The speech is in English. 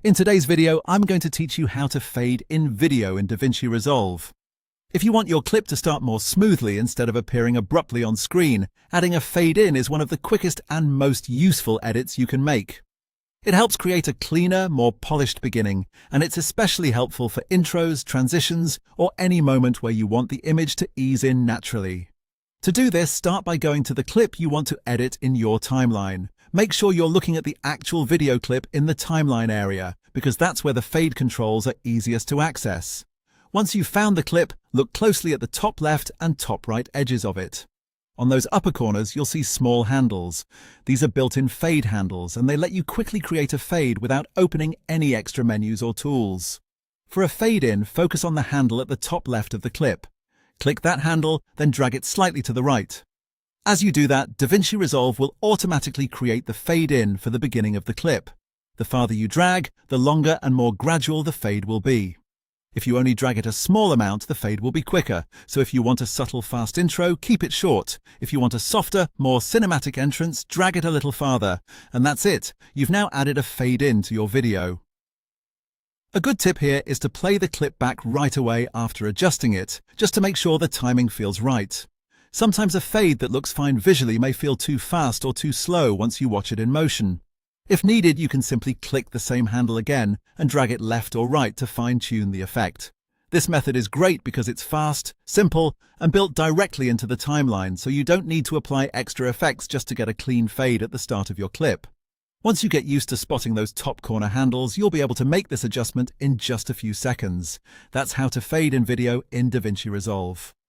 In today's video, I'm going to teach you how to fade in video in DaVinci Resolve. If you want your clip to start more smoothly instead of appearing abruptly on screen, adding a fade in is one of the quickest and most useful edits you can make. It helps create a cleaner, more polished beginning, and it's especially helpful for intros, transitions, or any moment where you want the image to ease in naturally. To do this, start by going to the clip you want to edit in your timeline. Make sure you're looking at the actual video clip in the timeline area, because that's where the fade controls are easiest to access. Once you've found the clip, look closely at the top left and top right edges of it. On those upper corners, you'll see small handles. These are built-in fade handles, and they let you quickly create a fade without opening any extra menus or tools. For a fade-in, focus on the handle at the top left of the clip. Click that handle, then drag it slightly to the right. As you do that, DaVinci Resolve will automatically create the fade-in for the beginning of the clip. The farther you drag, the longer and more gradual the fade will be. If you only drag it a small amount, the fade will be quicker, so if you want a subtle fast intro, keep it short. If you want a softer, more cinematic entrance, drag it a little farther. And that's it, you've now added a fade in to your video. A good tip here is to play the clip back right away after adjusting it, just to make sure the timing feels right. Sometimes a fade that looks fine visually may feel too fast or too slow once you watch it in motion. If needed, you can simply click the same handle again and drag it left or right to fine-tune the effect. This method is great because it's fast, simple, and built directly into the timeline, so you don't need to apply extra effects just to get a clean fade at the start of your clip. Once you get used to spotting those top corner handles, you'll be able to make this adjustment in just a few seconds. That's how to fade in video in DaVinci Resolve.